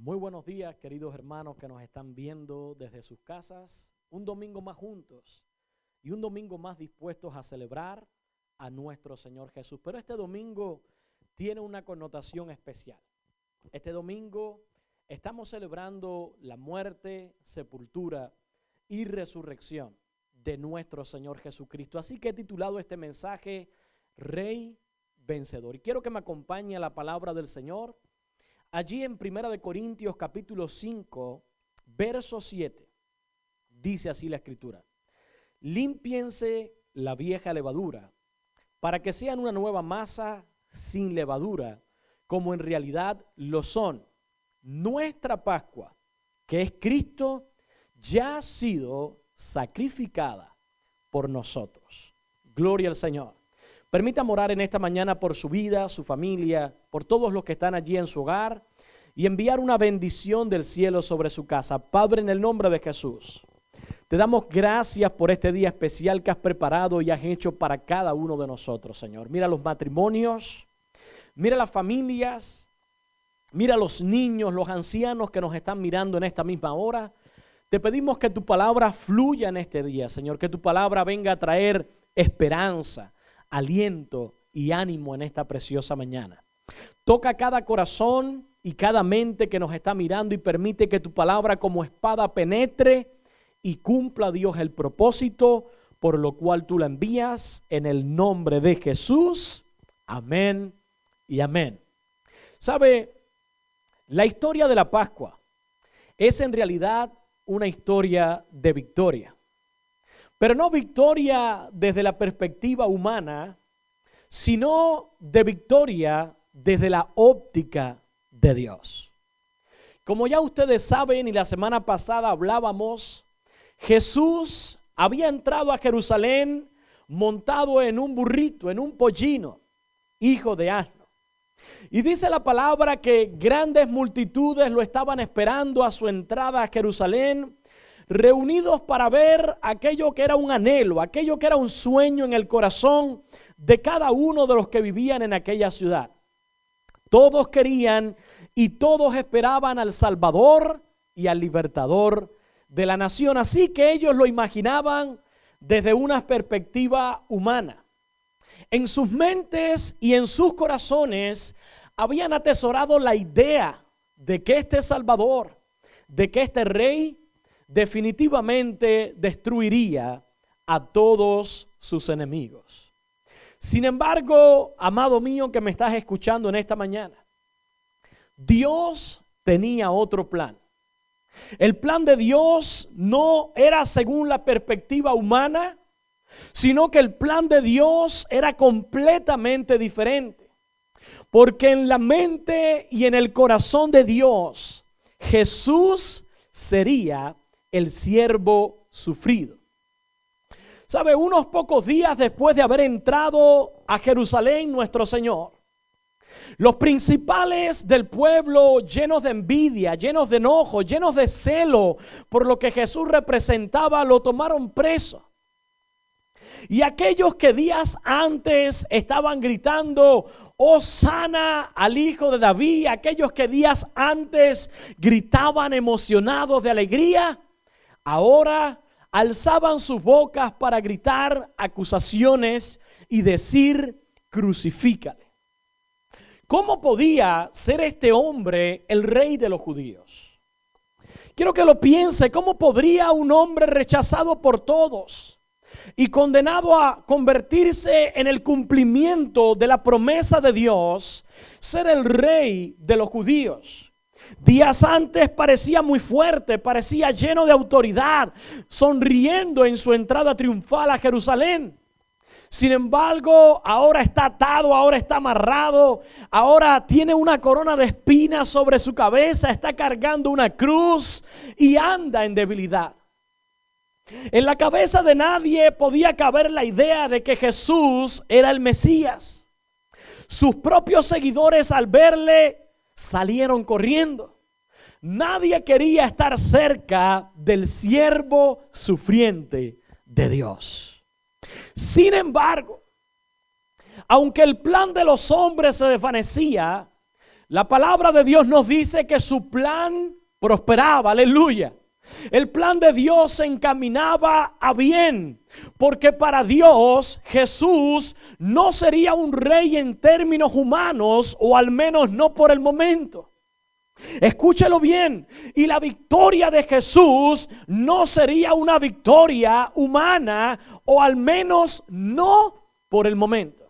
Muy buenos días, queridos hermanos que nos están viendo desde sus casas. Un domingo más juntos y un domingo más dispuestos a celebrar a nuestro Señor Jesús. Pero este domingo tiene una connotación especial. Este domingo estamos celebrando la muerte, sepultura y resurrección de nuestro Señor Jesucristo. Así que he titulado este mensaje Rey Vencedor. Y quiero que me acompañe a la palabra del Señor. Allí en 1 Corintios capítulo 5, verso 7, dice así la Escritura: límpiense la vieja levadura, para que sean una nueva masa sin levadura, como en realidad lo son. Nuestra Pascua, que es Cristo, ya ha sido sacrificada por nosotros. Gloria al Señor. Permítame orar en esta mañana por su vida, su familia, por todos los que están allí en su hogar y enviar una bendición del cielo sobre su casa. Padre, en el nombre de Jesús, te damos gracias por este día especial que has preparado y has hecho para cada uno de nosotros, Señor. Mira los matrimonios, mira las familias, mira los niños, los ancianos que nos están mirando en esta misma hora. Te pedimos que tu palabra fluya en este día, Señor, que tu palabra venga a traer esperanza, aliento y ánimo en esta preciosa mañana. Toca cada corazón y cada mente que nos está mirando y permite que tu palabra como espada penetre y cumpla, Dios, el propósito por lo cual tú la envías, en el nombre de Jesús. Amén y amén. ¿Sabe? La historia de la Pascua es en realidad una historia de victoria. Pero no victoria desde la perspectiva humana, sino de victoria desde la óptica de Dios. Como ya ustedes saben y la semana pasada hablábamos, Jesús había entrado a Jerusalén montado en un burrito, en un pollino, hijo de asno. Y dice la palabra que grandes multitudes lo estaban esperando a su entrada a Jerusalén, reunidos para ver aquello que era un anhelo, aquello que era un sueño en el corazón de cada uno de los que vivían en aquella ciudad. Todos querían y todos esperaban al Salvador y al Libertador de la nación. Así que ellos lo imaginaban desde una perspectiva humana. En sus mentes y en sus corazones habían atesorado la idea de que este Salvador, de que este Rey, definitivamente destruiría a todos sus enemigos. Sin embargo, amado mío que me estás escuchando en esta mañana, Dios tenía otro plan. El plan de Dios no era según la perspectiva humana, sino que el plan de Dios era completamente diferente. Porque en la mente y en el corazón de Dios, Jesús sería el siervo sufrido. ¿Sabe? Unos pocos días después de haber entrado a Jerusalén nuestro Señor, los principales del pueblo, llenos de envidia, llenos de enojo, llenos de celo por lo que Jesús representaba, lo tomaron preso. Y aquellos que días antes estaban gritando Hosana al Hijo de David, aquellos que días antes gritaban emocionados de alegría, ahora alzaban sus bocas para gritar acusaciones y decir crucifícale. ¿Cómo podía ser este hombre el rey de los judíos? Quiero que lo piense. ¿Cómo podría un hombre rechazado por todos y condenado a convertirse en el cumplimiento de la promesa de Dios ser el rey de los judíos? Días antes parecía muy fuerte, parecía lleno de autoridad, sonriendo en su entrada triunfal a Jerusalén. Sin embargo, ahora está atado, ahora está amarrado, ahora tiene una corona de espinas sobre su cabeza, está cargando una cruz y anda en debilidad. En la cabeza de nadie podía caber la idea de que Jesús era el Mesías. Sus propios seguidores al verle salieron corriendo. Nadie quería estar cerca del siervo sufriente de Dios. Sin embargo, aunque el plan de los hombres se desvanecía, la palabra de Dios nos dice que su plan prosperaba, aleluya. El plan de Dios se encaminaba a bien, porque para Dios Jesús no sería un rey en términos humanos, o al menos no por el momento. Escúchelo bien, y la victoria de Jesús no sería una victoria humana, o al menos no por el momento.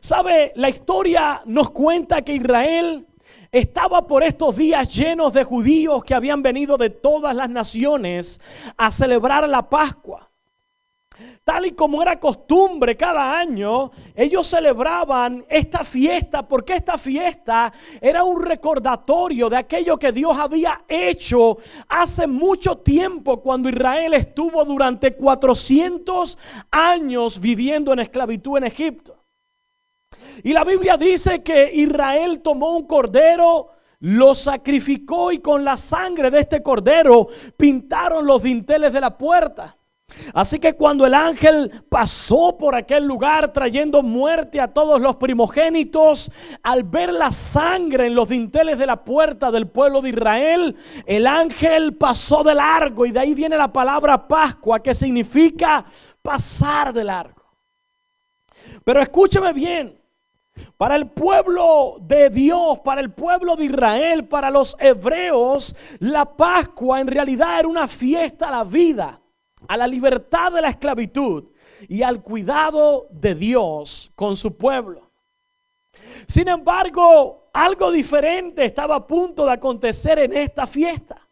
¿Sabe? La historia nos cuenta que Israel estaba por estos días llenos de judíos que habían venido de todas las naciones a celebrar la Pascua. Tal y como era costumbre cada año, ellos celebraban esta fiesta, porque esta fiesta era un recordatorio de aquello que Dios había hecho hace mucho tiempo, cuando Israel estuvo durante 400 años viviendo en esclavitud en Egipto. Y la Biblia dice que Israel tomó un cordero, lo sacrificó y con la sangre de este cordero pintaron los dinteles de la puerta. Así que cuando el ángel pasó por aquel lugar trayendo muerte a todos los primogénitos, al ver la sangre en los dinteles de la puerta del pueblo de Israel, el ángel pasó de largo, y de ahí viene la palabra Pascua, que significa pasar de largo. Pero escúcheme bien. Para el pueblo de Dios, para el pueblo de Israel, para los hebreos, la Pascua en realidad era una fiesta a la vida, a la libertad de la esclavitud y al cuidado de Dios con su pueblo. Sin embargo, algo diferente estaba a punto de acontecer en esta fiesta.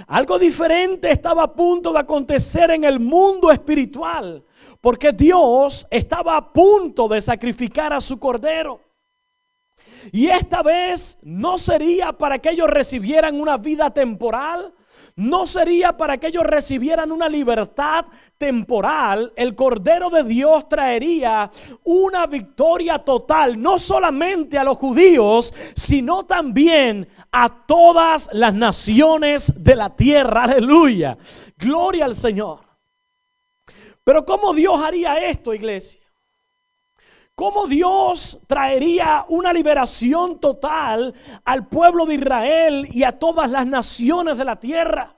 Algo diferente estaba a punto de acontecer en el mundo espiritual, porque Dios estaba a punto de sacrificar a su cordero. Y esta vez no sería para que ellos recibieran una vida temporal, no sería para que ellos recibieran una libertad temporal. El Cordero de Dios traería una victoria total, no solamente a los judíos, sino también a todas las naciones de la tierra. Aleluya, gloria al Señor. Pero ¿cómo Dios haría esto, iglesia? ¿Cómo Dios traería una liberación total al pueblo de Israel y a todas las naciones de la tierra?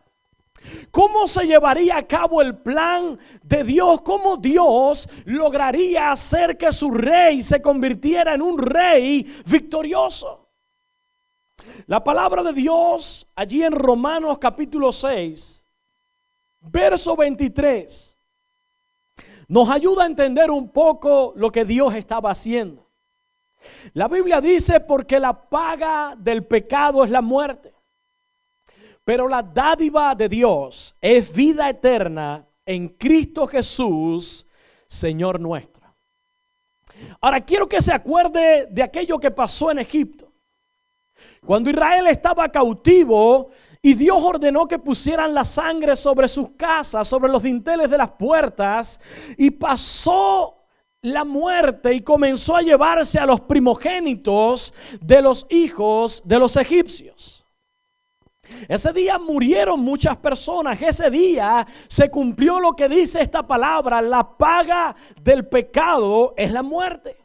¿Cómo se llevaría a cabo el plan de Dios? ¿Cómo Dios lograría hacer que su rey se convirtiera en un rey victorioso? La palabra de Dios allí en Romanos capítulo 6, verso 23. Nos ayuda a entender un poco lo que Dios estaba haciendo. La Biblia dice: porque la paga del pecado es la muerte, pero la dádiva de Dios es vida eterna en Cristo Jesús, Señor nuestro. Ahora quiero que se acuerde de aquello que pasó en Egipto. Cuando Israel estaba cautivo y Dios ordenó que pusieran la sangre sobre sus casas, sobre los dinteles de las puertas, y pasó la muerte y comenzó a llevarse a los primogénitos de los hijos de los egipcios. Ese día murieron muchas personas. Ese día se cumplió lo que dice esta palabra: la paga del pecado es la muerte.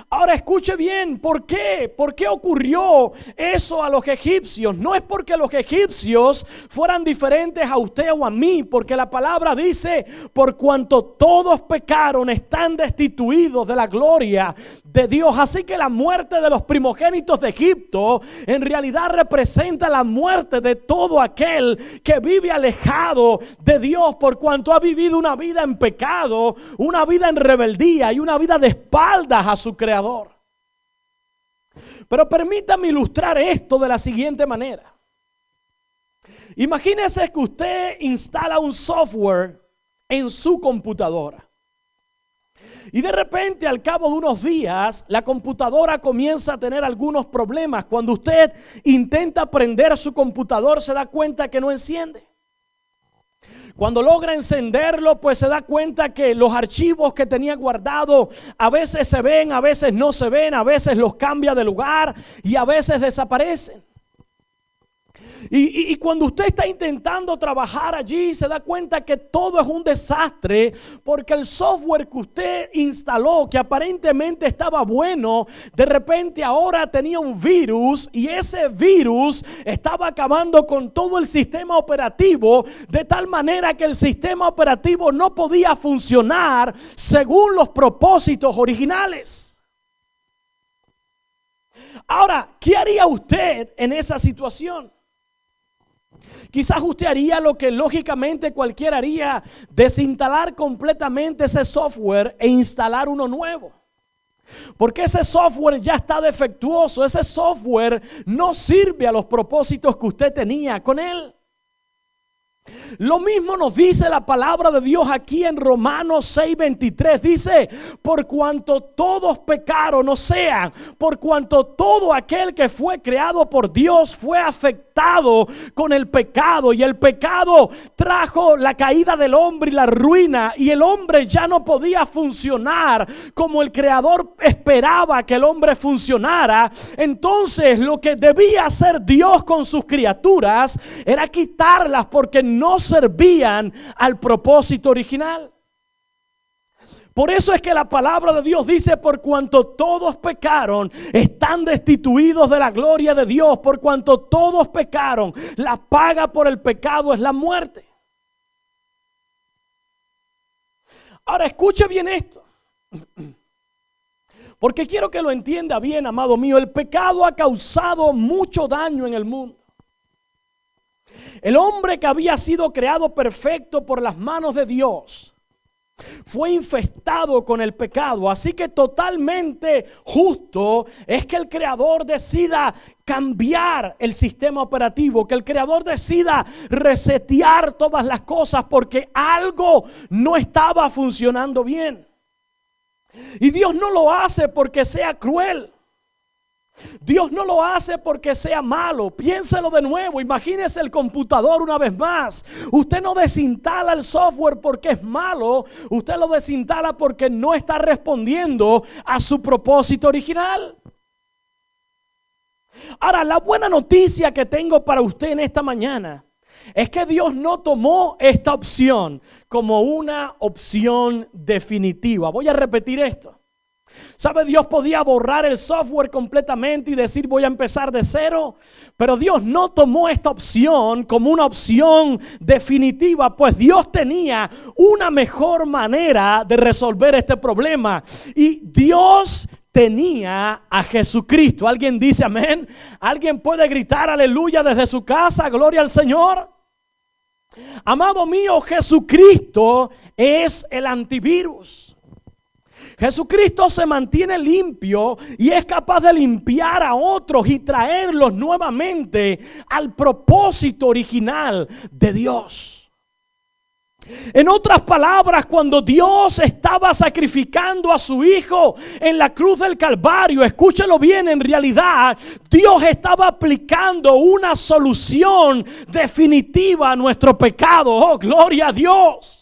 Ahora escuche bien, ¿por qué? ¿Por qué ocurrió eso a los egipcios? No es porque los egipcios fueran diferentes a usted o a mí, porque la palabra dice: por cuanto todos pecaron, están destituidos de la gloria de Dios. Así que la muerte de los primogénitos de Egipto en realidad representa la muerte de todo aquel que vive alejado de Dios, por cuanto ha vivido una vida en pecado, una vida en rebeldía y una vida de espaldas a su Creador. Pero permítame ilustrar esto de la siguiente manera. Imagínese que usted instala un software en su computadora y de repente, al cabo de unos días, la computadora comienza a tener algunos problemas. Cuando usted intenta prender su computador, se da cuenta que no enciende. Cuando logra encenderlo, pues se da cuenta que los archivos que tenía guardados a veces se ven, a veces no se ven, a veces los cambia de lugar y a veces desaparecen. Y cuando usted está intentando trabajar allí, se da cuenta que todo es un desastre, porque el software que usted instaló, que aparentemente estaba bueno, de repente ahora tenía un virus, y ese virus estaba acabando con todo el sistema operativo, de tal manera que el sistema operativo no podía funcionar según los propósitos originales. Ahora, ¿qué haría usted en esa situación? Quizás usted haría lo que lógicamente cualquiera haría: desinstalar completamente ese software e instalar uno nuevo. Porque ese software ya está defectuoso, ese software no sirve a los propósitos que usted tenía con él. Lo mismo nos dice la palabra de Dios aquí en Romanos 6:23. Dice: por cuanto todos pecaron, o sea, por cuanto todo aquel que fue creado por Dios fue afectado con el pecado, y el pecado trajo la caída del hombre y la ruina, y el hombre ya no podía funcionar como el Creador esperaba que el hombre funcionara. Entonces lo que debía hacer Dios con sus criaturas era quitarlas, porque no servían al propósito original. Por eso es que la palabra de Dios dice: por cuanto todos pecaron, están destituidos de la gloria de Dios. Por cuanto todos pecaron, la paga por el pecado es la muerte. Ahora escuche bien esto, porque quiero que lo entienda bien, amado mío. El pecado ha causado mucho daño en el mundo. El hombre, que había sido creado perfecto por las manos de Dios, fue infestado con el pecado. Así que totalmente justo es que el Creador decida cambiar el sistema operativo, que el Creador decida resetear todas las cosas, porque algo no estaba funcionando bien. Y Dios no lo hace porque sea cruel. Dios no lo hace porque sea malo. Piénselo de nuevo. Imagínese el computador una vez más. Usted no desinstala el software porque es malo. Usted lo desinstala porque no está respondiendo a su propósito original. Ahora, la buena noticia que tengo para usted en esta mañana es que Dios no tomó esta opción como una opción definitiva. Voy a repetir esto. ¿Sabe? Dios podía borrar el software completamente y decir: voy a empezar de cero. Pero Dios no tomó esta opción como una opción definitiva, pues Dios tenía una mejor manera de resolver este problema. Y Dios tenía a Jesucristo. ¿Alguien dice amén? ¿Alguien puede gritar aleluya desde su casa? Gloria al Señor. Amado mío, Jesucristo es el antivirus. Jesucristo se mantiene limpio y es capaz de limpiar a otros y traerlos nuevamente al propósito original de Dios. En otras palabras, cuando Dios estaba sacrificando a su Hijo en la cruz del Calvario, escúchelo bien, en realidad Dios estaba aplicando una solución definitiva a nuestro pecado. Oh, gloria a Dios.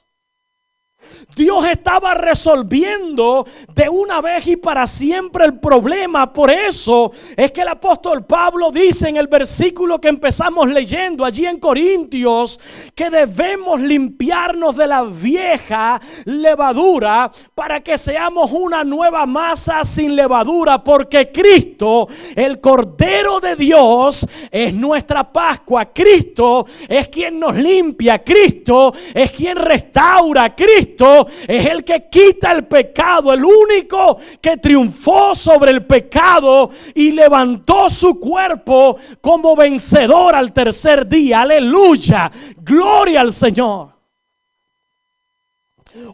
Dios estaba resolviendo de una vez y para siempre el problema. Por eso es que el apóstol Pablo dice en el versículo que empezamos leyendo allí en Corintios, que debemos limpiarnos de la vieja levadura para que seamos una nueva masa sin levadura, porque Cristo, el Cordero de Dios, es nuestra Pascua. Cristo es quien nos limpia. Cristo es quien restaura. Cristo es el que quita el pecado, el único que triunfó sobre el pecado y levantó su cuerpo como vencedor al tercer día. Aleluya, gloria al Señor.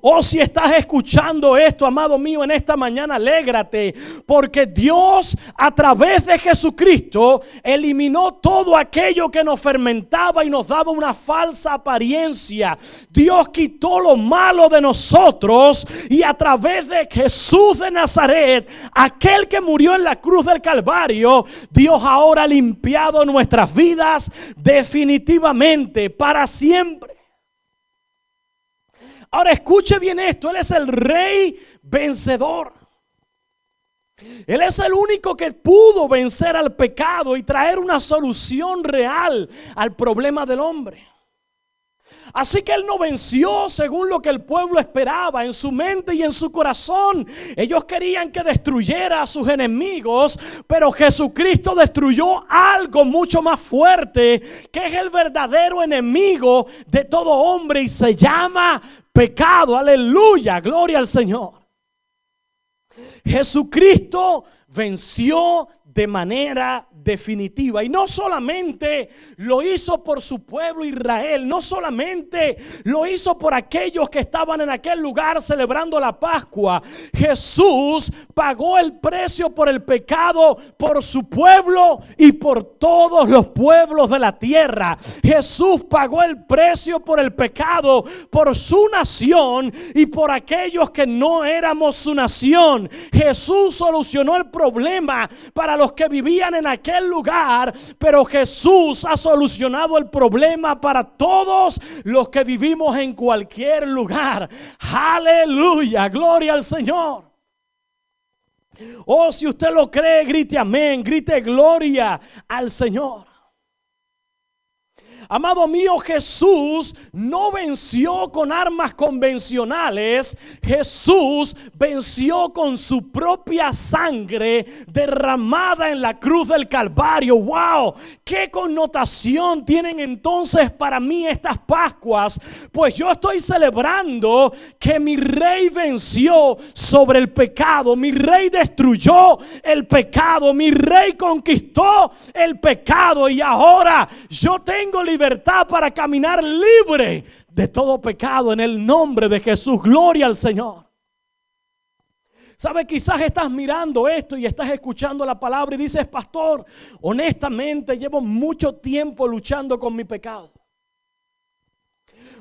Oh, si estás escuchando esto, amado mío, en esta mañana, alégrate, porque Dios a través de Jesucristo eliminó todo aquello que nos fermentaba y nos daba una falsa apariencia. Dios quitó lo malo de nosotros y a través de Jesús de Nazaret, aquel que murió en la cruz del Calvario, Dios ahora ha limpiado nuestras vidas definitivamente, para siempre. Ahora escuche bien esto: Él es el Rey vencedor. Él es el único que pudo vencer al pecado y traer una solución real al problema del hombre. Así que Él no venció según lo que el pueblo esperaba en su mente y en su corazón. Ellos querían que destruyera a sus enemigos, pero Jesucristo destruyó algo mucho más fuerte, que es el verdadero enemigo de todo hombre, y se llama pecado. Aleluya, gloria al Señor. Jesucristo venció de manera definitiva, y no solamente lo hizo por su pueblo Israel, no solamente lo hizo por aquellos que estaban en aquel lugar celebrando la Pascua. Jesús pagó el precio por el pecado, por su pueblo y por todos los pueblos de la tierra. Jesús pagó el precio por el pecado, por su nación y por aquellos que no éramos su nación. Jesús solucionó el problema para los que vivían en aquel lugar, pero Jesús ha solucionado el problema para todos los que vivimos en cualquier lugar. Aleluya, gloria al Señor. Oh, si usted lo cree, grite amén, grite gloria al Señor. Amado mío, Jesús no venció con armas convencionales. Jesús venció con su propia sangre derramada en la cruz del Calvario. ¡Wow! ¿Qué connotación tienen entonces para mí estas Pascuas? Pues yo estoy celebrando que mi Rey venció sobre el pecado. Mi Rey destruyó el pecado. Mi Rey conquistó el pecado. Y ahora yo tengo libertad para caminar libre de todo pecado en el nombre de Jesús. Gloria al Señor. ¿Sabe? Quizás estás mirando esto y estás escuchando la palabra y dices: pastor, honestamente llevo mucho tiempo luchando con mi pecado.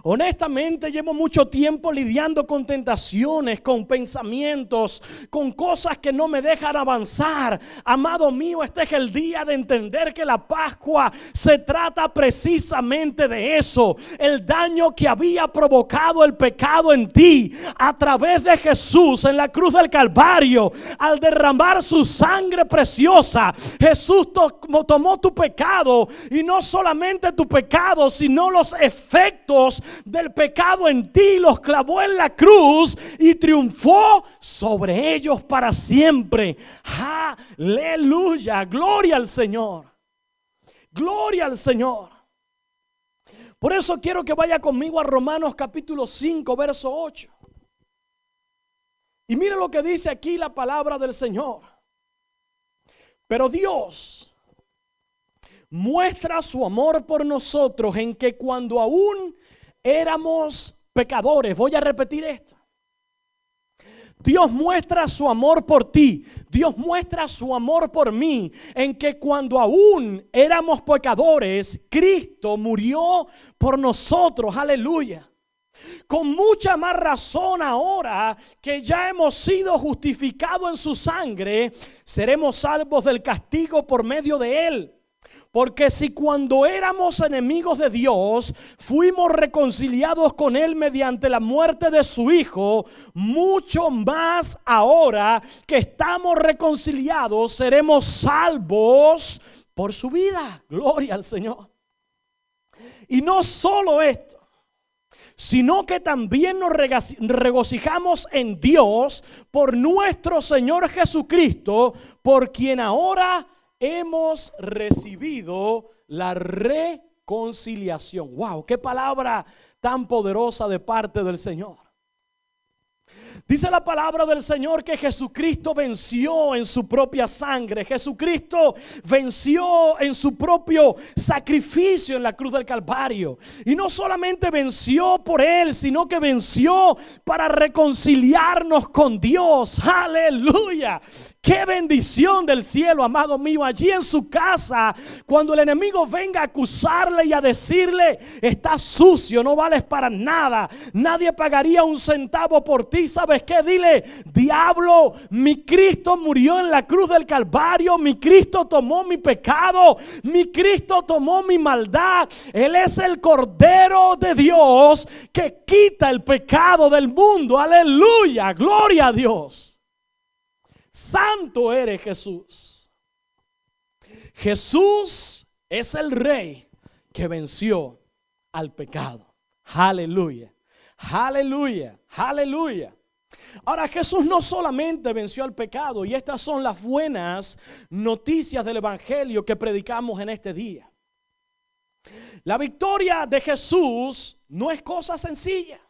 Honestamente llevo mucho tiempo lidiando con tentaciones, con pensamientos, con cosas que no me dejan avanzar. Amado mío, este es el día de entender que la Pascua se trata precisamente de eso. El daño que había provocado el pecado en ti a través de Jesús en la cruz del Calvario. Al derramar su sangre preciosa, Jesús tomó tu pecado, y no solamente tu pecado, sino los efectos del pecado en ti, los clavó en la cruz y triunfó sobre ellos para siempre. Aleluya, gloria al Señor. Gloria al Señor. Por eso quiero que vaya conmigo a Romanos capítulo 5, verso 8. Y mire lo que dice aquí la palabra del Señor. Pero Dios muestra su amor por nosotros en que cuando aún éramos pecadores, voy a repetir esto. Dios muestra su amor por ti. Dios muestra su amor por mí en que cuando aún éramos pecadores, Cristo murió por nosotros. Aleluya. Con mucha más razón ahora que ya hemos sido justificados en su sangre, seremos salvos del castigo por medio de él. Porque si cuando éramos enemigos de Dios fuimos reconciliados con Él mediante la muerte de su Hijo, mucho más ahora que estamos reconciliados seremos salvos por su vida. Gloria al Señor. Y no solo esto, sino que también nos regocijamos en Dios por nuestro Señor Jesucristo, por quien ahora hemos recibido la reconciliación. Wow, qué palabra tan poderosa de parte del Señor. Dice la palabra del Señor que Jesucristo venció en su propia sangre. Jesucristo venció en su propio sacrificio en la cruz del Calvario. Y no solamente venció por él, sino que venció para reconciliarnos con Dios. Aleluya. Qué bendición del cielo, amado mío. Allí en su casa, cuando el enemigo venga a acusarle y a decirle: estás sucio, no vales para nada, nadie pagaría un centavo por ti. ¿Sabes qué? Dile: diablo, mi Cristo murió en la cruz del Calvario. Mi Cristo tomó mi pecado. Mi Cristo tomó mi maldad. Él es el Cordero de Dios que quita el pecado del mundo. Aleluya, gloria a Dios. santo eres Jesús. Jesús es el Rey que venció al pecado. Aleluya, aleluya, aleluya. Ahora, Jesús no solamente venció al pecado, y estas son las buenas noticias del evangelio que predicamos en este día. La victoria de Jesús no es cosa sencilla.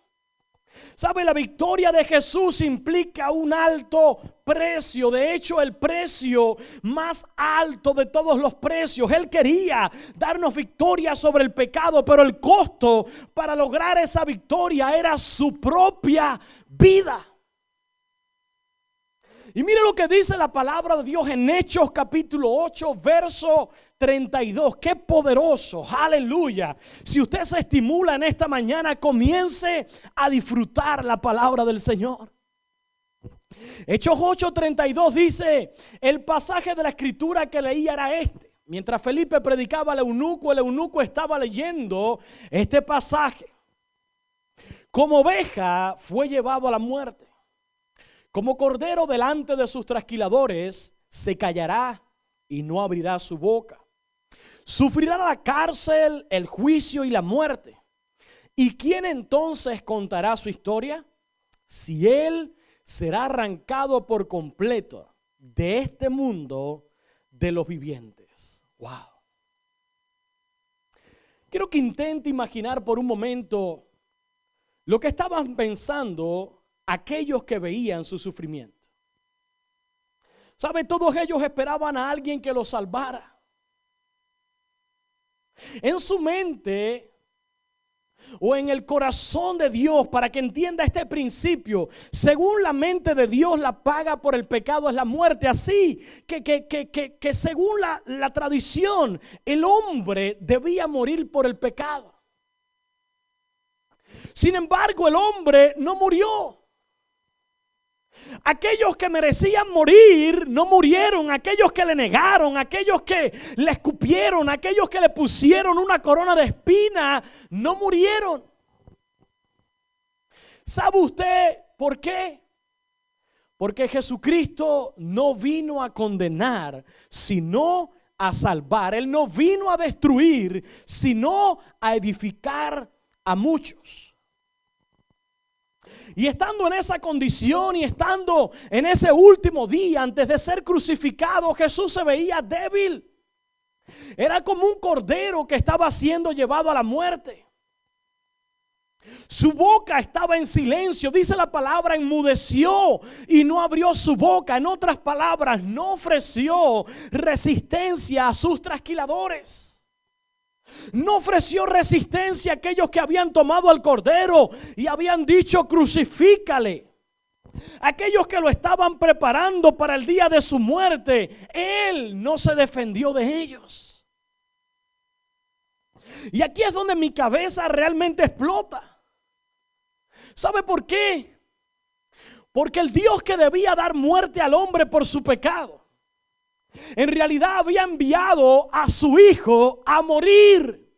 ¿Sabe? La victoria de Jesús implica un alto precio. De hecho, el precio más alto de todos los precios. Él quería darnos victoria sobre el pecado, pero el costo para lograr esa victoria era su propia vida. Y mire lo que dice la palabra de Dios en Hechos capítulo 8, verso 32. Qué poderoso, aleluya. Si usted se estimula en esta mañana, comience a disfrutar la palabra del Señor. Hechos 8:32 dice, el pasaje de la escritura que leía era este. Mientras Felipe predicaba al eunuco, el eunuco estaba leyendo este pasaje. Como oveja fue llevado a la muerte. Como cordero delante de sus trasquiladores, se callará y no abrirá su boca. Sufrirá la cárcel, el juicio y la muerte. ¿Y quién entonces contará su historia? Si él será arrancado por completo de este mundo de los vivientes. Wow. Quiero que intente imaginar por un momento lo que estaban pensando aquellos que veían su sufrimiento. ¿Sabe? Todos ellos esperaban a alguien que los salvara. En su mente o en el corazón de Dios, para que entienda este principio, según la mente de Dios, la paga por el pecado es la muerte. Así que según la tradición, el hombre debía morir por el pecado. Sin embargo, el hombre no murió. Aquellos que merecían morir no murieron. Aquellos que le negaron, aquellos que le escupieron, aquellos que le pusieron una corona de espinas, no murieron. ¿Sabe usted por qué? Porque Jesucristo no vino a condenar, sino a salvar. Él no vino a destruir, sino a edificar a muchos. Y estando en esa condición y estando en ese último día antes de ser crucificado, Jesús se veía débil. Era como un cordero que estaba siendo llevado a la muerte. Su boca estaba en silencio, dice la palabra, enmudeció y no abrió su boca. En otras palabras, no ofreció resistencia a sus trasquiladores. No ofreció resistencia a aquellos que habían tomado al cordero y habían dicho crucifícale. Aquellos que lo estaban preparando para el día de su muerte, él no se defendió de ellos. Y aquí es donde mi cabeza realmente explota. ¿Sabe por qué? Porque el Dios que debía dar muerte al hombre por su pecado, en realidad había enviado a su hijo a morir.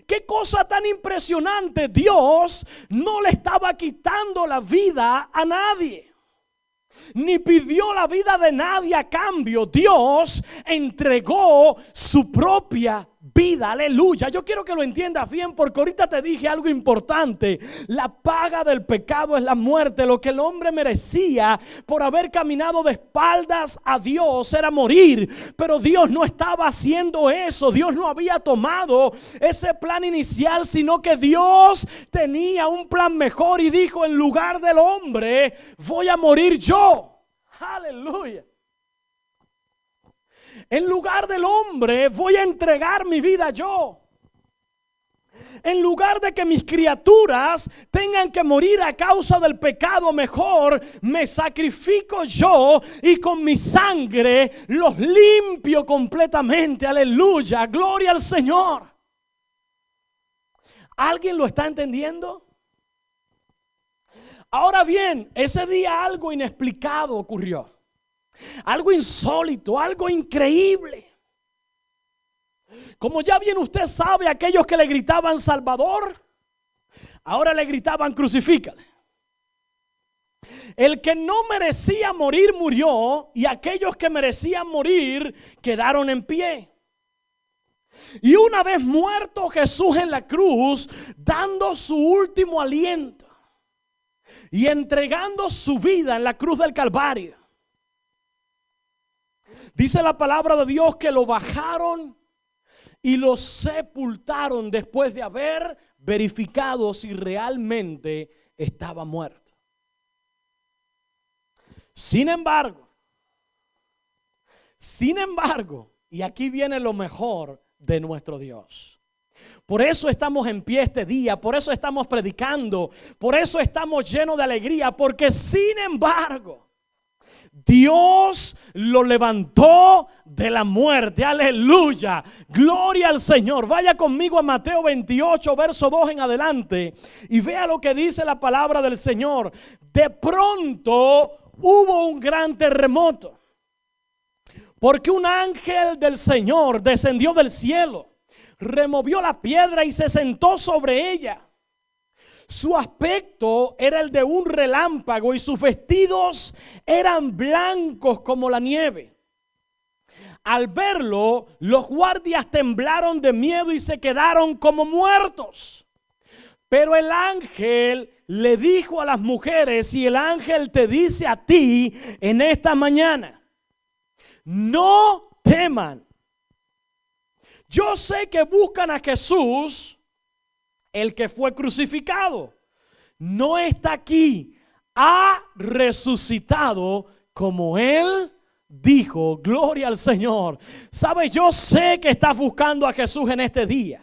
Qué cosa tan impresionante. Dios no le estaba quitando la vida a nadie, ni pidió la vida de nadie a cambio. Dios entregó su propia vida, aleluya. Yo quiero que lo entiendas bien, porque ahorita te dije algo importante. La paga del pecado es la muerte. Lo que el hombre merecía por haber caminado de espaldas a Dios era morir. Pero Dios no estaba haciendo eso. Dios no había tomado ese plan inicial, sino que Dios tenía un plan mejor y dijo: en lugar del hombre voy a morir yo. Aleluya. En lugar del hombre voy a entregar mi vida yo. En lugar de que mis criaturas tengan que morir a causa del pecado, mejor me sacrifico yo y con mi sangre los limpio completamente. Aleluya, gloria al Señor. ¿Alguien lo está entendiendo? Ahora bien, ese día algo inexplicado ocurrió. Algo insólito, algo increíble. Como ya bien usted sabe, aquellos que le gritaban Salvador, ahora le gritaban crucifícale. El que no merecía morir murió, y aquellos que merecían morir quedaron en pie. Y una vez muerto Jesús en la cruz, dando su último aliento y entregando su vida en la cruz del Calvario, dice la palabra de Dios que lo bajaron y lo sepultaron después de haber verificado si realmente estaba muerto. Sin embargo, y aquí viene lo mejor de nuestro Dios. Por eso estamos en pie este día, por eso estamos predicando, por eso estamos llenos de alegría, porque sin embargo, Dios lo levantó de la muerte. Aleluya, gloria al Señor. Vaya conmigo a Mateo 28, verso 2 en adelante, y vea lo que dice la palabra del Señor. De pronto hubo un gran terremoto, porque un ángel del Señor descendió del cielo, removió la piedra y se sentó sobre ella. Su aspecto era el de un relámpago y sus vestidos eran blancos como la nieve. Al verlo, los guardias temblaron de miedo y se quedaron como muertos. Pero el ángel le dijo a las mujeres, y el ángel te dice a ti en esta mañana: no teman. Yo sé que buscan a Jesús, el que fue crucificado. No está aquí, ha resucitado como Él dijo. Gloria al Señor. ¿Sabes? Yo sé que estás buscando a Jesús en este día.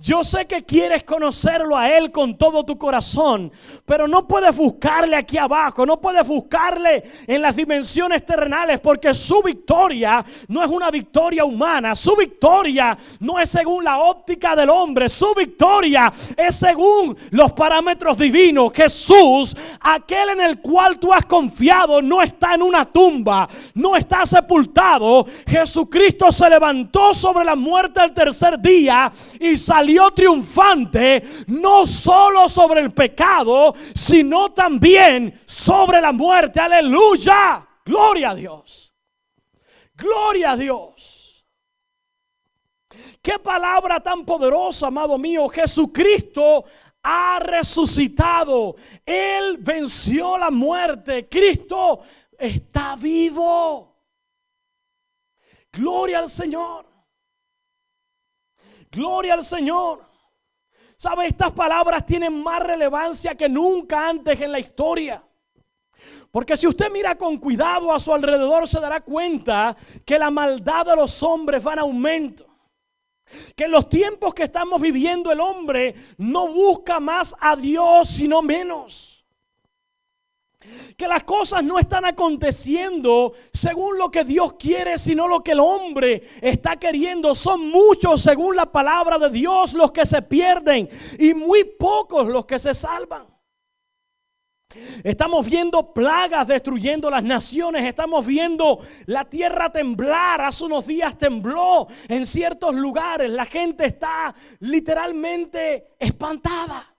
Yo sé que quieres conocerlo a Él con todo tu corazón, pero no puedes buscarle aquí abajo, no puedes buscarle en las dimensiones terrenales, porque su victoria no es una victoria humana, su victoria no es según la óptica del hombre, su victoria es según los parámetros divinos. Jesús, aquel en el cual tú has confiado, no está en una tumba, no está sepultado. Jesucristo se levantó sobre la muerte al tercer día y salió triunfante, no solo sobre el pecado, sino también sobre la muerte. Aleluya, gloria a Dios, gloria a Dios. Qué palabra tan poderosa, amado mío. Jesucristo ha resucitado, Él venció la muerte, Cristo está vivo. Gloria al Señor. Gloria al Señor. ¿Sabe? Estas palabras tienen más relevancia que nunca antes en la historia. Porque si usted mira con cuidado a su alrededor, se dará cuenta que la maldad de los hombres va en aumento. Que en los tiempos que estamos viviendo, el hombre no busca más a Dios, sino menos. Que las cosas no están aconteciendo según lo que Dios quiere, sino lo que el hombre está queriendo. Son muchos, según la palabra de Dios, los que se pierden y muy pocos los que se salvan. Estamos viendo plagas destruyendo las naciones. Estamos viendo la tierra temblar. Hace unos días tembló en ciertos lugares. La gente está literalmente espantada.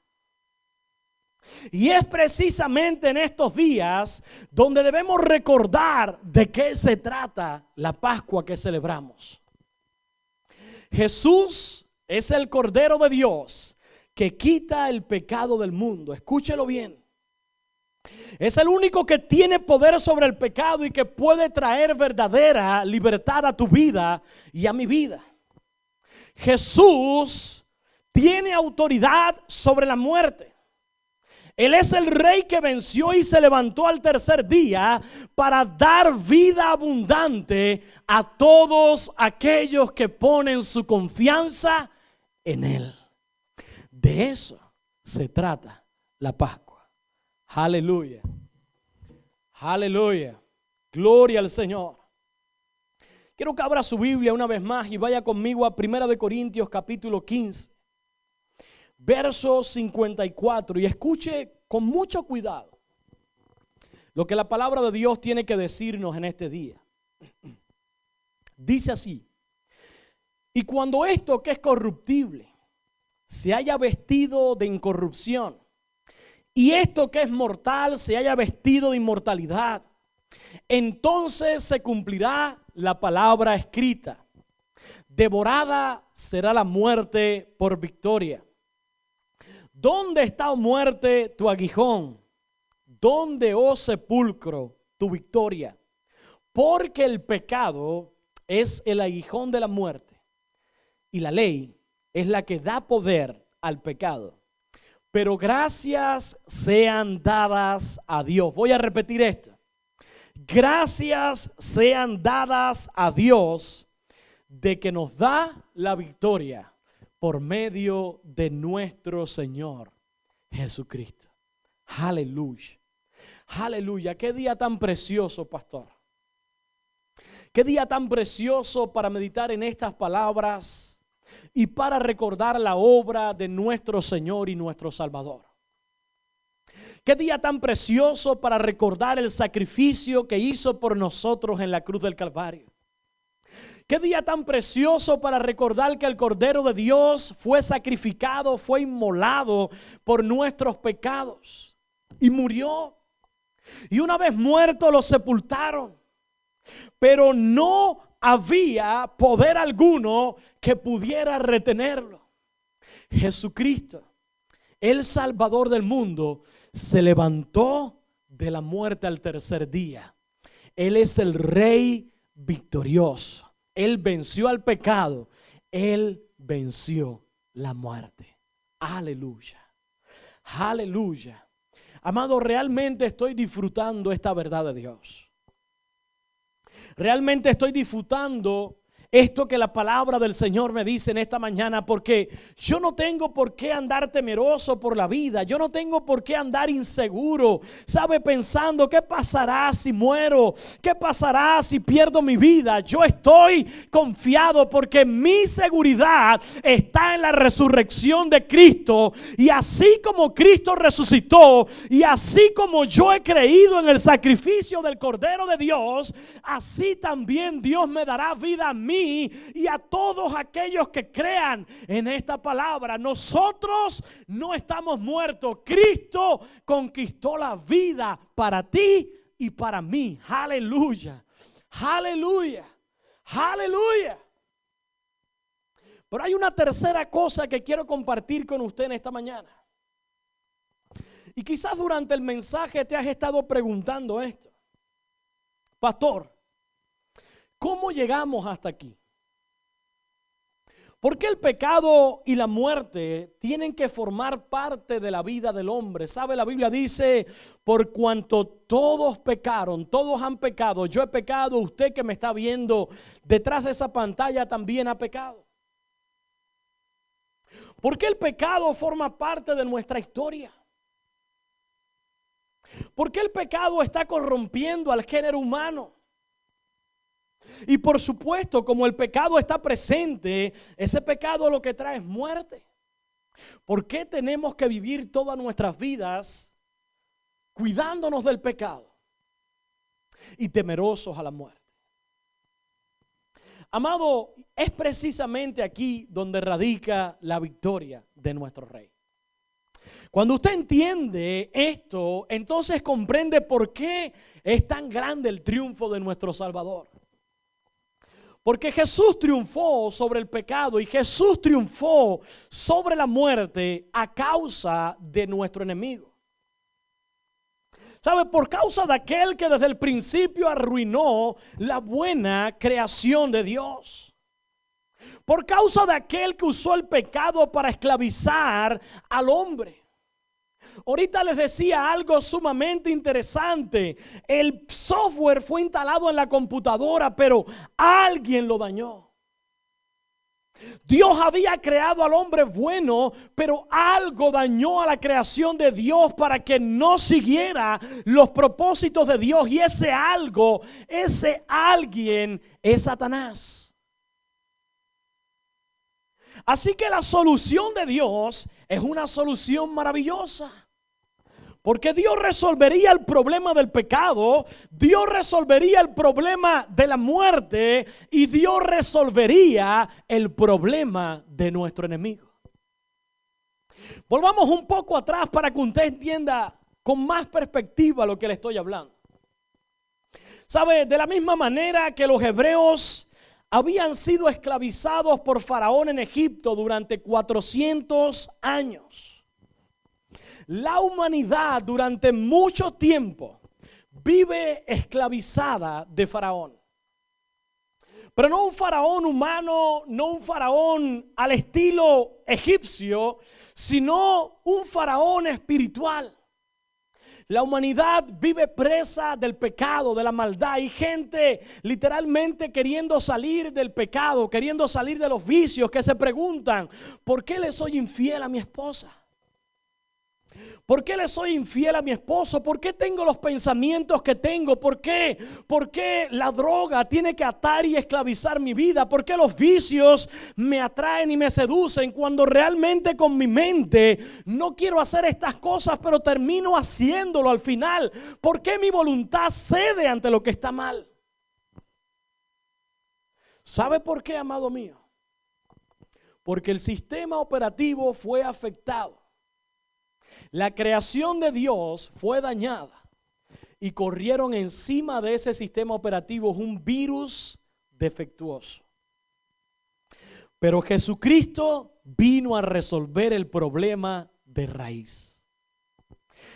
Y es precisamente en estos días donde debemos recordar de qué se trata la Pascua que celebramos. Jesús es el Cordero de Dios que quita el pecado del mundo. Escúchelo bien. Es el único que tiene poder sobre el pecado y que puede traer verdadera libertad a tu vida y a mi vida. Jesús tiene autoridad sobre la muerte. Él es el Rey que venció y se levantó al tercer día para dar vida abundante a todos aquellos que ponen su confianza en Él. De eso se trata la Pascua. Aleluya. Aleluya. Gloria al Señor. Quiero que abra su Biblia una vez más y vaya conmigo a 1 Corintios capítulo 15. Verso 54, y escuche con mucho cuidado lo que la palabra de Dios tiene que decirnos en este día. Dice así: y cuando esto que es corruptible se haya vestido de incorrupción y esto que es mortal se haya vestido de inmortalidad, entonces se cumplirá la palabra escrita: devorada será la muerte por victoria. ¿Dónde está, oh muerte, tu aguijón? ¿Dónde, oh sepulcro, tu victoria? Porque el pecado es el aguijón de la muerte, y la ley es la que da poder al pecado. Pero gracias sean dadas a Dios. Voy a repetir esto. Gracias sean dadas a Dios de que nos da la victoria por medio de nuestro Señor Jesucristo. Aleluya. Aleluya. Qué día tan precioso, pastor. Qué día tan precioso para meditar en estas palabras y para recordar la obra de nuestro Señor y nuestro Salvador. Qué día tan precioso para recordar el sacrificio que hizo por nosotros en la cruz del Calvario. Qué día tan precioso para recordar que el Cordero de Dios fue sacrificado, fue inmolado por nuestros pecados y murió. Y una vez muerto lo sepultaron, pero no había poder alguno que pudiera retenerlo. Jesucristo, el Salvador del mundo, se levantó de la muerte al tercer día. Él es el Rey victorioso. Él venció al pecado. Él venció la muerte. Aleluya. Aleluya. Amado, realmente estoy disfrutando esta verdad de Dios. Realmente estoy disfrutando esto que la palabra del Señor me dice en esta mañana, porque yo no tengo por qué andar temeroso por la vida. Yo no tengo por qué andar inseguro, ¿sabe? Pensando qué pasará si muero, qué pasará si pierdo mi vida. Yo estoy confiado porque mi seguridad está en la resurrección de Cristo. Y así como Cristo resucitó, y así como yo he creído en el sacrificio del Cordero de Dios, así también Dios me dará vida a mí y a todos aquellos que crean en esta palabra. Nosotros no estamos muertos. Cristo conquistó la vida para ti y para mí. Aleluya, aleluya, aleluya. Pero hay una tercera cosa que quiero compartir con usted en esta mañana. Y quizás durante el mensaje te has estado preguntando esto: pastor, ¿cómo llegamos hasta aquí? ¿Por qué el pecado y la muerte tienen que formar parte de la vida del hombre? ¿Sabe? La Biblia dice: por cuanto todos pecaron, todos han pecado. Yo he pecado, usted que me está viendo detrás de esa pantalla también ha pecado. ¿Por qué el pecado forma parte de nuestra historia? ¿Por qué el pecado está corrompiendo al género humano? Y por supuesto, como el pecado está presente, ese pecado lo que trae es muerte. ¿Por qué tenemos que vivir todas nuestras vidas cuidándonos del pecado y temerosos a la muerte? Amado, es precisamente aquí donde radica la victoria de nuestro Rey. Cuando usted entiende esto, entonces comprende por qué es tan grande el triunfo de nuestro Salvador. Porque Jesús triunfó sobre el pecado y Jesús triunfó sobre la muerte a causa de nuestro enemigo. ¿Sabe? Por causa de aquel que desde el principio arruinó la buena creación de Dios. Por causa de aquel que usó el pecado para esclavizar al hombre. Ahorita les decía algo sumamente interesante. El software fue instalado en la computadora, pero alguien lo dañó. Dios había creado al hombre bueno, pero algo dañó a la creación de Dios para que no siguiera los propósitos de Dios. Y ese algo, ese alguien es Satanás. Así que la solución de Dios es una solución maravillosa. Porque Dios resolvería el problema del pecado, Dios resolvería el problema de la muerte y Dios resolvería el problema de nuestro enemigo. Volvamos un poco atrás para que usted entienda con más perspectiva lo que le estoy hablando. ¿Sabe? De la misma manera que los hebreos habían sido esclavizados por Faraón en Egipto durante 400 años. La humanidad durante mucho tiempo vive esclavizada de Faraón. Pero no un faraón humano, no un faraón al estilo egipcio, sino un faraón espiritual. La humanidad vive presa del pecado, de la maldad. Hay gente literalmente queriendo salir del pecado, queriendo salir de los vicios, que se preguntan, ¿por qué le soy infiel a mi esposa? ¿Por qué le soy infiel a mi esposo? ¿Por qué tengo los pensamientos que tengo? ¿Por qué? ¿Por qué la droga tiene que atar y esclavizar mi vida? ¿Por qué los vicios me atraen y me seducen cuando realmente con mi mente no quiero hacer estas cosas, pero termino haciéndolo al final? ¿Por qué mi voluntad cede ante lo que está mal? ¿Sabe por qué, amado mío? Porque el sistema operativo fue afectado. La creación de Dios fue dañada y corrieron encima de ese sistema operativo un virus defectuoso. Pero Jesucristo vino a resolver el problema de raíz.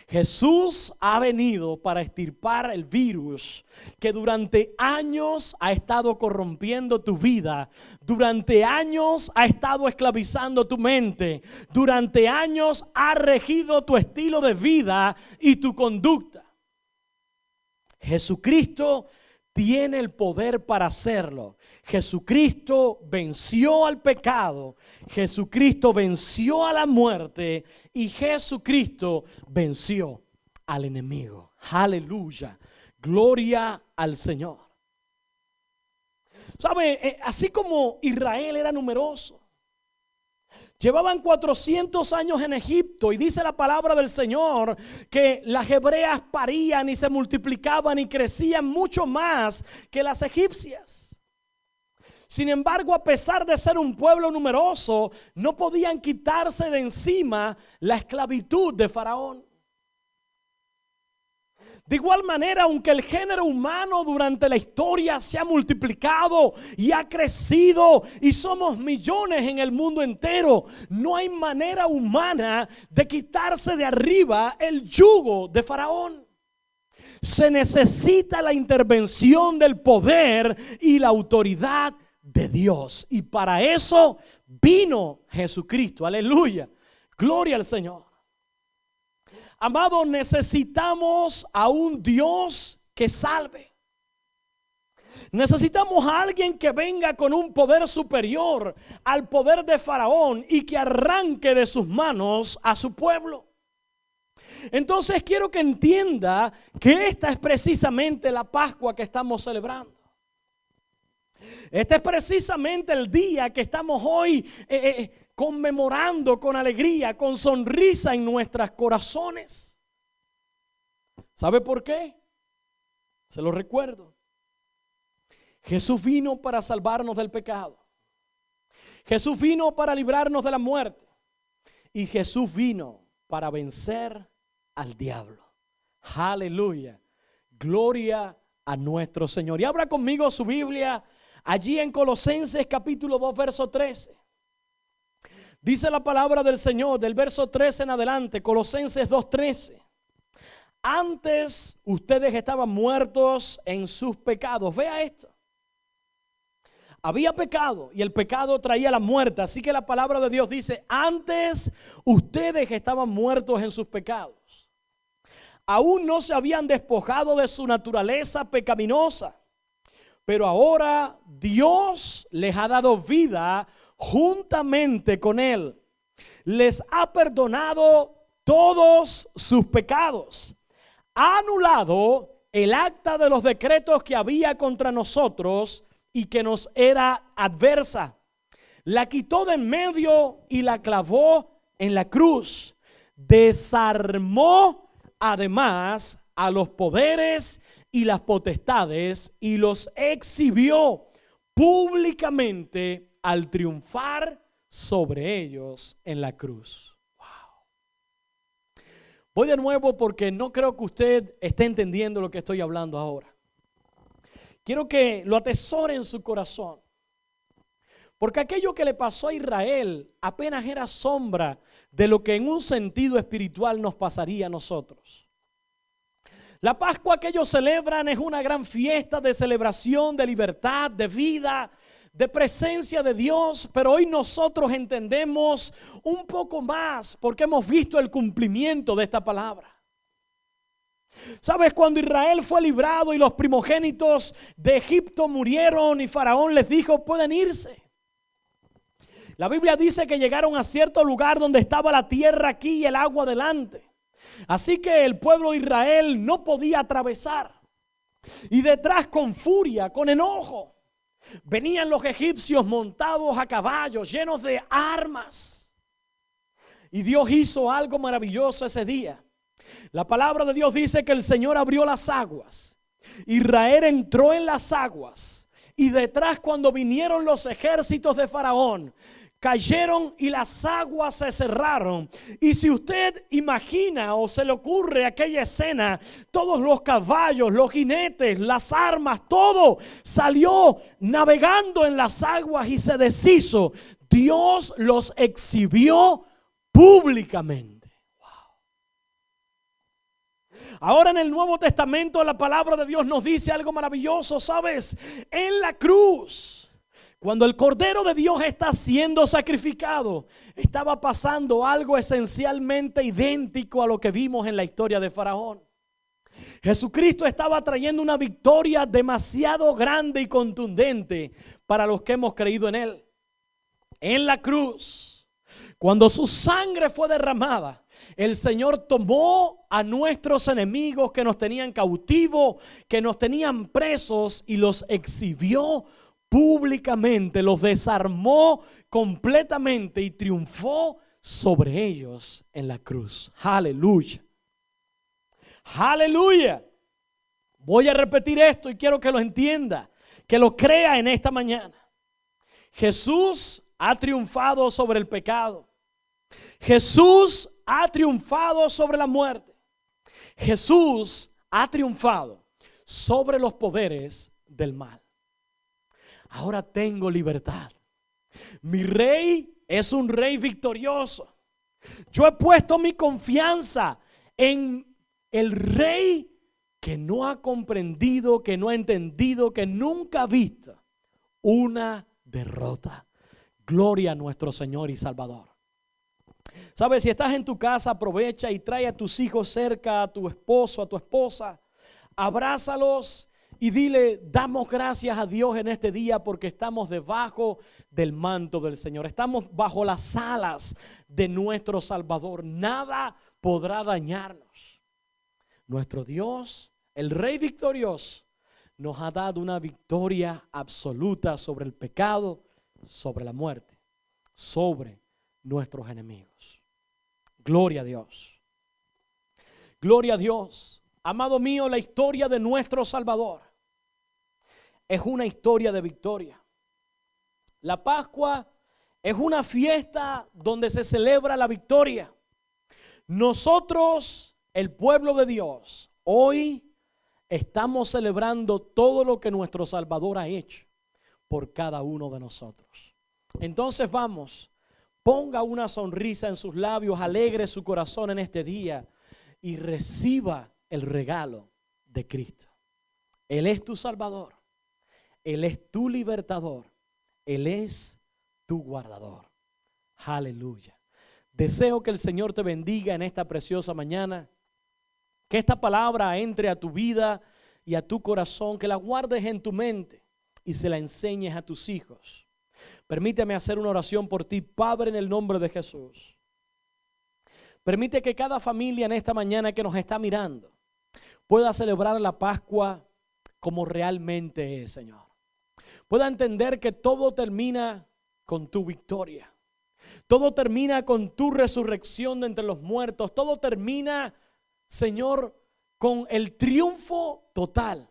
Jesús ha venido para extirpar el virus que durante años ha estado corrompiendo tu vida, durante años ha estado esclavizando tu mente, durante años ha regido tu estilo de vida y tu conducta. Jesucristo tiene el poder para hacerlo. Jesucristo venció al pecado, Jesucristo venció a la muerte y Jesucristo venció al enemigo. Aleluya, gloria al Señor. ¿Sabe? Así como Israel era numeroso, llevaban 400 años en Egipto y dice la palabra del Señor que las hebreas parían y se multiplicaban y crecían mucho más que las egipcias. Sin embargo, a pesar de ser un pueblo numeroso, no podían quitarse de encima la esclavitud de Faraón. De igual manera, aunque el género humano durante la historia se ha multiplicado y ha crecido y somos millones en el mundo entero, no hay manera humana de quitarse de arriba el yugo de Faraón. Se necesita la intervención del poder y la autoridad de Dios, y para eso vino Jesucristo. Aleluya, gloria al Señor. Amado, necesitamos a un Dios que salve. Necesitamos a alguien que venga con un poder superior al poder de Faraón y que arranque de sus manos a su pueblo. Entonces quiero que entienda que esta es precisamente la Pascua que estamos celebrando. Este es precisamente el día que estamos hoy conmemorando con alegría, con sonrisa en nuestros corazones. ¿Sabe por qué? Se lo recuerdo. Jesús vino para salvarnos del pecado. Jesús vino para librarnos de la muerte. Y Jesús vino para vencer al diablo. Aleluya. Gloria a nuestro Señor. Y abra conmigo su Biblia allí en Colosenses capítulo 2 verso 13. Dice la palabra del Señor del verso 13 en adelante, Colosenses 2:13. Antes ustedes estaban muertos en sus pecados. Vea esto. Había pecado y el pecado traía la muerte. Así que la palabra de Dios dice, antes ustedes estaban muertos en sus pecados. Aún no se habían despojado de su naturaleza pecaminosa. Pero ahora Dios les ha dado vida juntamente con Él. Les ha perdonado todos sus pecados. Ha anulado el acta de los decretos que había contra nosotros y que nos era adversa. La quitó de en medio y la clavó en la cruz. Desarmó además a los poderes y las potestades y los exhibió públicamente al triunfar sobre ellos en la cruz. Wow. Voy de nuevo porque no creo que usted esté entendiendo lo que estoy hablando ahora. Quiero que lo atesore en su corazón. Porque aquello que le pasó a Israel apenas era sombra de lo que en un sentido espiritual nos pasaría a nosotros. La Pascua que ellos celebran es una gran fiesta de celebración, de libertad, de vida, de presencia de Dios. Pero hoy nosotros entendemos un poco más porque hemos visto el cumplimiento de esta palabra. ¿Sabes? Cuando Israel fue librado y los primogénitos de Egipto murieron y Faraón les dijo: pueden irse. La Biblia dice que llegaron a cierto lugar donde estaba la tierra aquí y el agua delante. Así que el pueblo de Israel no podía atravesar. Y detrás, con furia, con enojo, venían los egipcios montados a caballos, llenos de armas. Y Dios hizo algo maravilloso ese día. La palabra de Dios dice que el Señor abrió las aguas. Israel entró en las aguas. Y detrás, cuando vinieron los ejércitos de Faraón, cayeron y las aguas se cerraron. Y si usted imagina o se le ocurre aquella escena, todos los caballos, los jinetes, las armas, todo salió navegando en las aguas y se deshizo. Dios los exhibió públicamente. Ahora en el Nuevo Testamento la palabra de Dios nos dice algo maravilloso, ¿sabes? En la cruz, cuando el Cordero de Dios está siendo sacrificado, estaba pasando algo esencialmente idéntico a lo que vimos en la historia de Faraón. Jesucristo estaba trayendo una victoria demasiado grande y contundente para los que hemos creído en Él. En la cruz, cuando su sangre fue derramada, el Señor tomó a nuestros enemigos que nos tenían cautivos, que nos tenían presos, y los exhibió públicamente, los desarmó completamente y triunfó sobre ellos en la cruz. Aleluya. Aleluya. Voy a repetir esto y quiero que lo entienda, que lo crea en esta mañana. Jesús ha triunfado sobre el pecado. Jesús ha triunfado sobre la muerte. Jesús ha triunfado sobre los poderes del mal. Ahora tengo libertad. Mi rey es un rey victorioso. Yo he puesto mi confianza en el rey que no ha comprendido, que no ha entendido, que nunca ha visto una derrota. Gloria a nuestro Señor y Salvador. ¿Sabes? Si estás en tu casa, aprovecha y trae a tus hijos cerca, a tu esposo, a tu esposa. Abrázalos y dile: damos gracias a Dios en este día porque estamos debajo del manto del Señor. Estamos bajo las alas de nuestro Salvador. Nada podrá dañarnos. Nuestro Dios, el Rey victorioso, nos ha dado una victoria absoluta sobre el pecado, sobre la muerte, sobre nuestros enemigos. Gloria a Dios. Gloria a Dios. Amado mío, la historia de nuestro Salvador es una historia de victoria. La Pascua es una fiesta donde se celebra la victoria. Nosotros, el pueblo de Dios, hoy estamos celebrando todo lo que nuestro Salvador ha hecho por cada uno de nosotros. Entonces vamos, ponga una sonrisa en sus labios, alegre su corazón en este día y reciba el regalo de Cristo. Él es tu Salvador, Él es tu libertador, Él es tu guardador. Aleluya. Deseo que el Señor te bendiga en esta preciosa mañana, que esta palabra entre a tu vida y a tu corazón, que la guardes en tu mente y se la enseñes a tus hijos. Permíteme hacer una oración por ti, Padre, en el nombre de Jesús. Permite que cada familia en esta mañana que nos está mirando pueda celebrar la Pascua como realmente es, Señor. Pueda entender que todo termina con tu victoria. Todo termina con tu resurrección de entre los muertos. Todo termina, Señor, con el triunfo total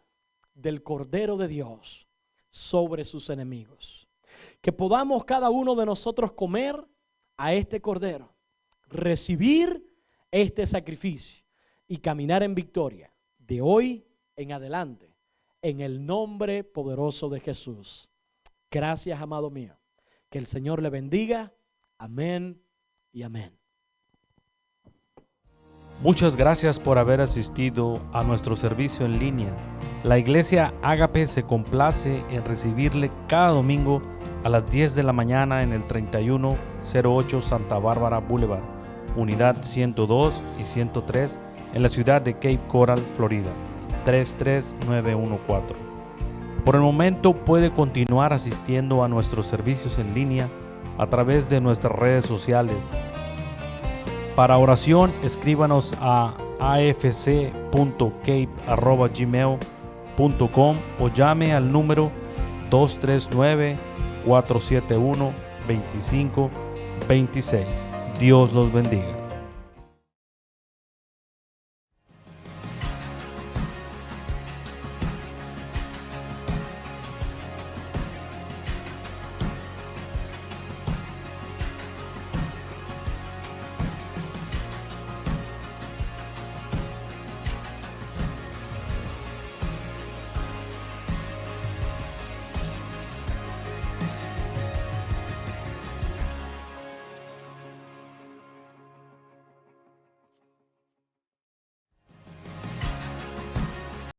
del Cordero de Dios sobre sus enemigos. Que podamos cada uno de nosotros comer a este Cordero, recibir este sacrificio y caminar en victoria de hoy en adelante, en el nombre poderoso de Jesús. Gracias, amado mío. Que el Señor le bendiga. Amén y amén. Muchas gracias por haber asistido a nuestro servicio en línea. La Iglesia Ágape se complace en recibirle cada domingo a las 10 de la mañana en el 3108 Santa Bárbara Boulevard, unidad 102 y 103 en la ciudad de Cape Coral, Florida, 33914. Por el momento puede continuar asistiendo a nuestros servicios en línea a través de nuestras redes sociales. Para oración, escríbanos a afc.cape@gmail.com o llame al número 239-471-2526. Dios los bendiga.